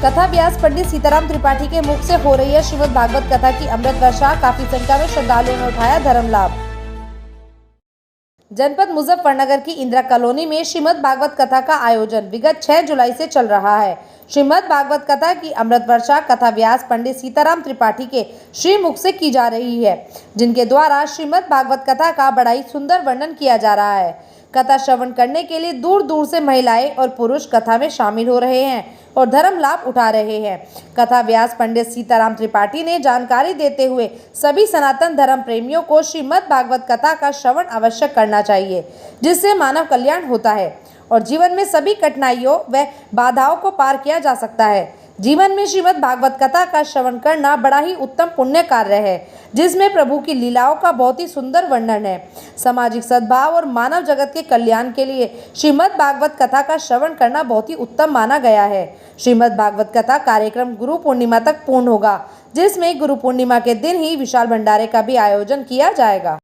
कथा व्यास पंडित सीताराम त्रिपाठी के मुख से हो रही है श्रीमद् भागवत कथा की अमृत वर्षा। काफी संख्या में श्रद्धालुओं ने उठाया धर्म लाभ। जनपद मुजफ्फरनगर की इंदिरा कॉलोनी में श्रीमद् भागवत कथा का आयोजन विगत 6 जुलाई से चल रहा है। श्रीमद् भागवत कथा की अमृत वर्षा कथा व्यास पंडित सीताराम त्रिपाठी के श्री मुख से की जा रही है, जिनके द्वारा श्रीमद् भागवत कथा का बड़ा ही सुंदर वर्णन किया जा रहा है। कथा श्रवण करने के लिए दूर दूर से महिलाएं और पुरुष कथा में शामिल हो रहे हैं और धर्म लाभ उठा रहे हैं। कथा व्यास पंडित सीताराम त्रिपाठी ने जानकारी देते हुए सभी सनातन धर्म प्रेमियों को श्रीमद् भागवत कथा का श्रवण अवश्य करना चाहिए, जिससे मानव कल्याण होता है और जीवन में सभी कठिनाइयों व बाधाओं को पार किया जा सकता है। जीवन में श्रीमद् भागवत कथा का श्रवण करना बड़ा ही उत्तम पुण्य कार्य है, जिसमें प्रभु की लीलाओं का बहुत ही सुंदर वर्णन है। सामाजिक सद्भाव और मानव जगत के कल्याण के लिए श्रीमद् भागवत कथा का श्रवण करना बहुत ही उत्तम माना गया है। श्रीमद् भागवत कथा कार्यक्रम गुरु पूर्णिमा तक पूर्ण होगा, जिसमें गुरु पूर्णिमा के दिन ही विशाल भंडारे का भी आयोजन किया जाएगा।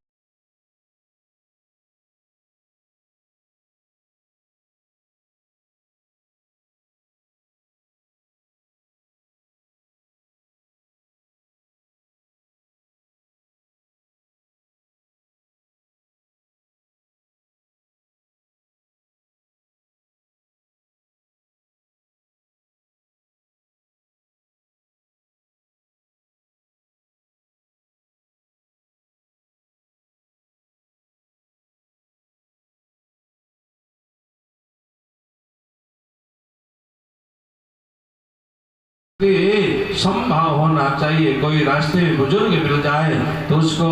संभाव होना चाहिए। कोई रास्ते में बुजुर्ग मिल जाए तो उसको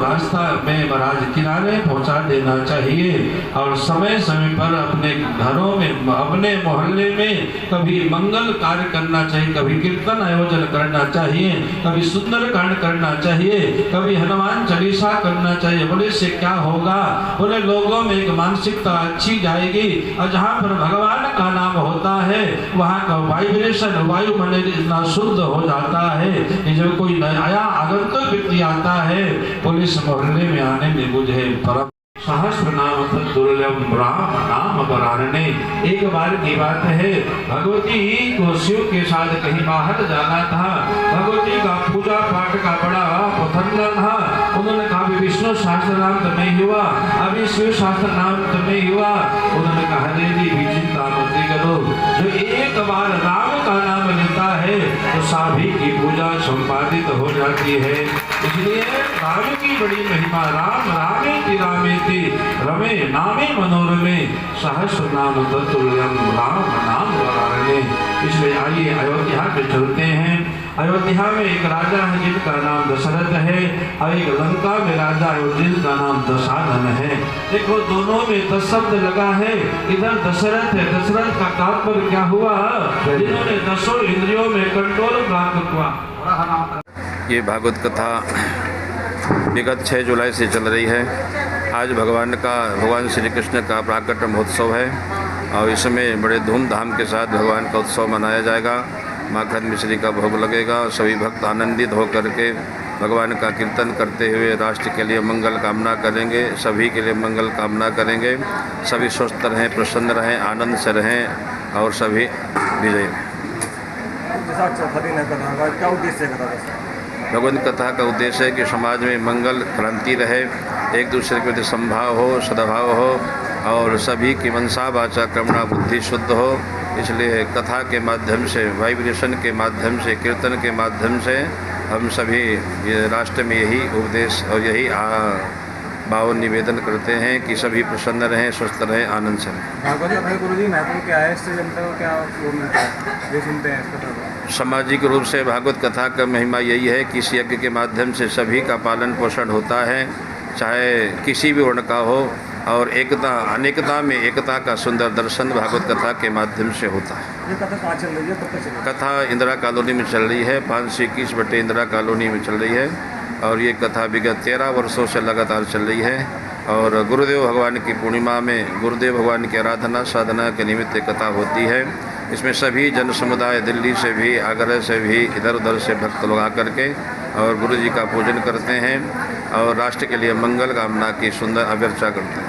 रास्ता में महाराज किनारे पहुंचा देना चाहिए और समय समय पर अपने घरों में, अपने मोहल्ले में कभी मंगल कार्य करना चाहिए, कभी कीर्तन आयोजन करना चाहिए, कभी सुंदर कांड करना चाहिए, कभी हनुमान चालीसा करना चाहिए। बोले इससे क्या होगा? बोले लोगों में एक मानसिकता अच्छी जाएगी और जहाँ पर भगवान का नाम होता है वहाँ का वाइब्रेशन, वायुमंडल इतना शुद्ध हो जाता है कि जब कोई नया आगंतुक व्यक्ति आता है पुलिस मोहल्ले में आने में मुझे परम सहस्र नाम दुर्लभ राम नाम बरानने। एक बार की बात है, भगवती को शिव के साथ कहीं बाहर जाना था। भगवती का पूजा पाठ का बड़ा पथंगा था। उन्होंने कहा विष्णु शास्त्र नाम तो नहीं हुआ, अभी शिव शास्त्र नाम तो नहीं हुआ। उन्होंने कहा देवी भी चिंता मत करो, जो एक बार राम का नाम लेता है तो सभी की पूजा संपादित हो जाती है। इसलिए राम की बड़ी महिमा। राम रामेति रामेति रमे नामे मनोरमे सहस्र नाम तत्तुल्यम राम नाम वरानने। इसलिए आइए अयोध्या पे चलते हैं। अयोध्या में एक राजा है जिनका नाम दशरथ है और एक लंका में राजा है जिनका नाम दशानन है। देखो दोनों में 10 शब्द लगा है। इधर दशरथ है, दशरथ का तात्पर्य क्या हुआ? जिन्होंने 10 इंद्रियों में कंट्रोल प्राप्त हुआ। ये भागवत कथा विगत 6 जुलाई से चल रही है। आज भगवान श्री कृष्ण का प्राकट महोत्सव है और इसमें बड़े धूमधाम के साथ भगवान का उत्सव मनाया जाएगा। माखन मिश्री का भोग लगेगा। सभी भक्त आनंदित होकर के भगवान का कीर्तन करते हुए राष्ट्र के लिए मंगल कामना करेंगे, सभी के लिए मंगल कामना करेंगे। सभी स्वस्थ रहें, प्रसन्न रहें, आनंद से रहें और सभी विजयी। भगवत कथा का उद्देश्य है कि समाज में मंगल क्रांति रहे, एक दूसरे के प्रति संभाव हो, सद्भाव हो और सभी की मनसा वाचा कर्मणा बुद्धि शुद्ध हो। इसलिए कथा के माध्यम से, वाइब्रेशन के माध्यम से, कीर्तन के माध्यम से हम सभी ये राष्ट्र में यही उपदेश और यही भाव निवेदन करते हैं कि सभी प्रसन्न रहें, स्वस्थ रहें, आनंद से रहें। भागवत कथा गुरुजी महत्व क्या है? इससे जनता को क्या वो मिलता है? ये सुनते हैं इस कथा को। सामाजिक रूप से भागवत कथा का महिमा यही है कि इस यज्ञ के माध्यम से सभी का पालन पोषण होता है, चाहे किसी भी वर्ण का हो, और एकता अनेकता में एकता का सुंदर दर्शन भागवत कथा के माध्यम से होता है। ये कथा कहाँ चल रही है? कब तक चल रही है? कथा इंदिरा कॉलोनी में चल रही है, 521 बटे इंदिरा कॉलोनी में चल रही है और ये कथा विगत 13 वर्षों से लगातार चल रही है। और गुरुदेव भगवान की पूर्णिमा में गुरुदेव भगवान की आराधना साधना के निमित्त कथा होती है। इसमें सभी जन समुदाय दिल्ली से भी, आगरा से भी, इधर उधर से भक्त लोग आकर के और गुरु जी का पूजन करते हैं और राष्ट्र के लिए मंगल कामना की सुंदर अभ्यर्चना करते हैं।